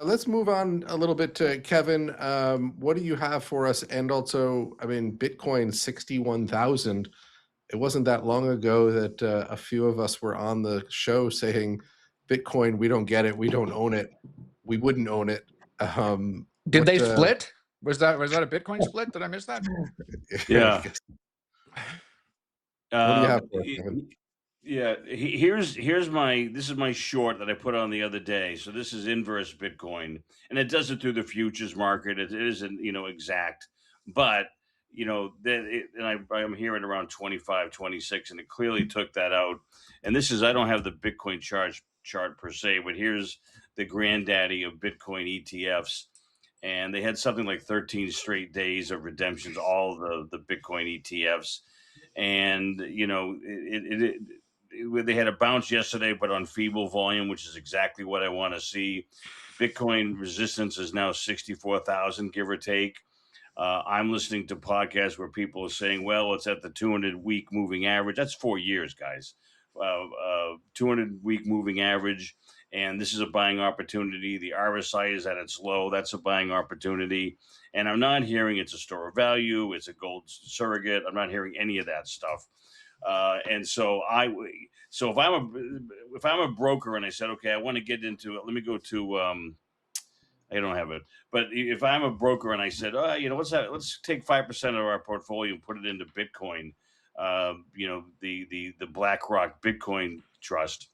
Let's move on a little bit to Kevin. What do you have for us? And also, I mean, Bitcoin 61,000. It wasn't that long ago that a few of us were on the show saying, Bitcoin, we don't get it, we don't own it, we wouldn't own it. Did What? they split? Was that a Bitcoin split? Did I miss that? I Yeah. guess, what do you have for us, He- Kevin? yeah. Here's my this is my short that I put on the other day. So this is inverse Bitcoin, and it does it through the futures market. It isn't exact, but I'm here at around 25, 26, and it clearly took that out. And this is I don't have the Bitcoin chart per se, but here's the granddaddy of Bitcoin ETFs. And they had something like 13 straight days of redemptions, all the Bitcoin ETFs. And they had a bounce yesterday, but on feeble volume, which is exactly what I want to see. Bitcoin resistance is now 64,000, give or take. I'm listening to podcasts where people are saying, well, it's at the 200-week moving average. That's 4 years, guys. 200-week moving average. And this is a buying opportunity. The RSI is at its low. That's a buying opportunity. And I'm not hearing it's a store of value. It's a gold surrogate. I'm not hearing any of that stuff. And so if I'm a broker and I said, okay, I want to get into it, let me go to I don't have it, but if I'm a broker and I said, oh, what's that? Let's take 5% of our portfolio and put it into Bitcoin. The BlackRock Bitcoin Trust.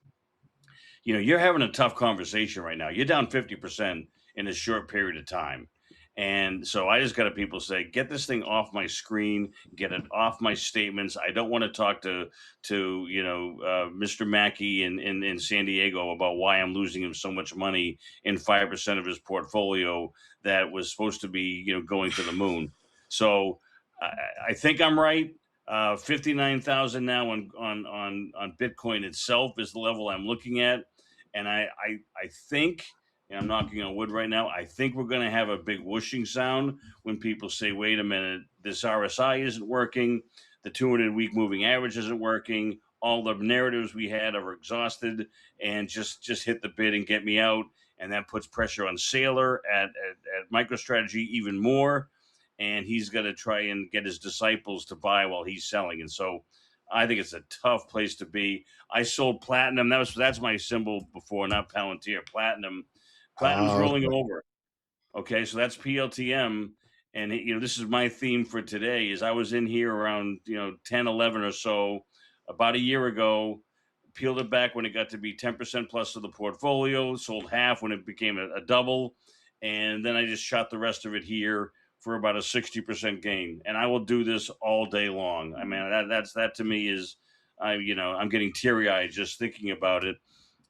You're having a tough conversation right now. You're down 50% in a short period of time. And so I just got to people say, get this thing off my screen, get it off my statements. I don't want to talk to Mr. Mackey in San Diego about why I'm losing him so much money in 5% of his portfolio that was supposed to be going to the moon. So I think I'm right. 59,000 now on Bitcoin itself is the level I'm looking at, and I think. And I'm knocking on wood right now. I think we're going to have a big whooshing sound when people say, wait a minute, this RSI isn't working. The 200-week moving average isn't working. All the narratives we had are exhausted, and just hit the bid and get me out. And that puts pressure on Saylor at MicroStrategy even more. And he's got to try and get his disciples to buy while he's selling. And so I think it's a tough place to be. I sold Platinum. That's my symbol before, not Palantir. Platinum's rolling over. Okay, so that's PLTM. And this is my theme for today is I was in here around 10, 11 or so about a year ago, peeled it back when it got to be 10% plus of the portfolio, sold half when it became a double, and then I just shot the rest of it here for about a 60% gain. And I will do this all day long. I mean, that to me is I'm getting teary-eyed just thinking about it.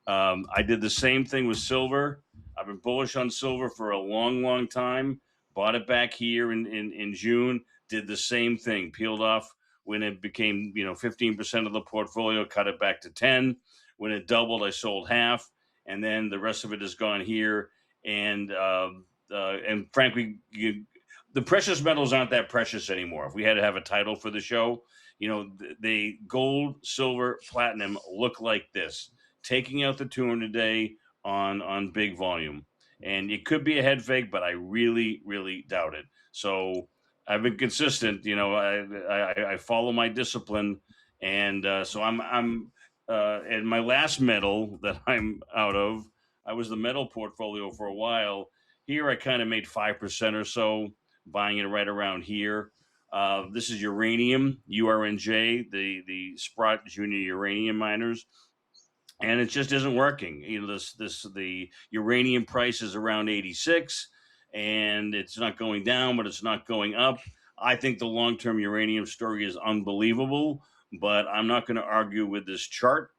I did the same thing with silver. I've been bullish on silver for a long, long time. Bought it back here in June. Did the same thing. Peeled off when it became 15% of the portfolio. Cut it back to 10. When it doubled, I sold half, and then the rest of it is gone here. And frankly, the precious metals aren't that precious anymore. If we had to have a title for the show, the gold, silver, platinum look like this. Taking out the 200-day on big volume. And it could be a head fake, but I really, really doubt it. So I've been consistent. I follow my discipline, and so I'm. And my last metal that I'm out of, I was the metal portfolio for a while. Here I kind of made 5% or so, buying it right around here. This is uranium, URNJ, the Sprott Junior Uranium Miners, and it just isn't working. The uranium price is around 86, and it's not going down, but it's not going up. I think the long-term uranium story is unbelievable, but I'm not going to argue with this chart.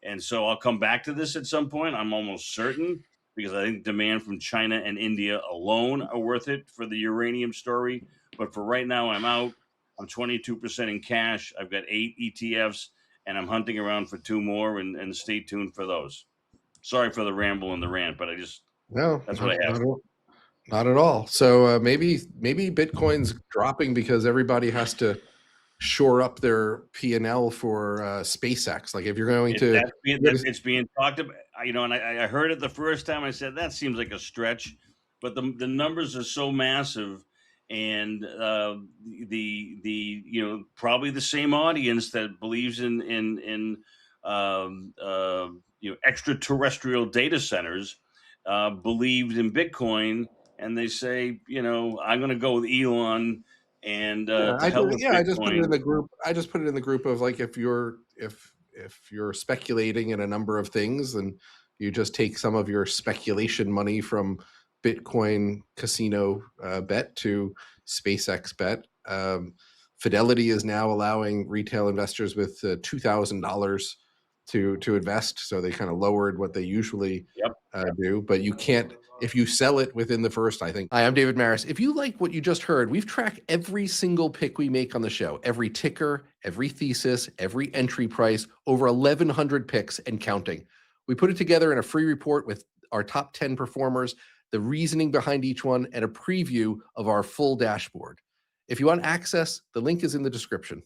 And so I'll come back to this at some point. I'm almost certain because I think demand from China and India alone are worth it for the uranium story. But for right now, I'm out. I'm 22% in cash. I've got 8 ETFs, and I'm hunting around for 2 more, and stay tuned for those. Sorry for the ramble and the rant, but No, that's what I have. not at all. So maybe Bitcoin's dropping because everybody has to shore up their P&L for SpaceX. Like if you're going to, It's being talked about, and I heard it the first time. I said that seems like a stretch, but the numbers are so massive, and probably the same audience that believes in extraterrestrial data centers believed in Bitcoin, and they say, I'm going to go with Elon. And to hell with I just put it in Bitcoin. the group. I just put it in the group of like if you're speculating in a number of things, then you just take some of your speculation money from Bitcoin casino bet to SpaceX bet. Fidelity is now allowing retail investors with $2,000 to invest, so they kind of lowered what they usually do, but you can't if you sell it within the first, I think. Hi, I'm David Maris. If you like what you just heard, we've tracked every single pick we make on the show, every ticker, every thesis, every entry price, over 1,100 picks and counting. We put it together in a free report with our top 10 performers, the reasoning behind each one, and a preview of our full dashboard. If you want access, the link is in the description.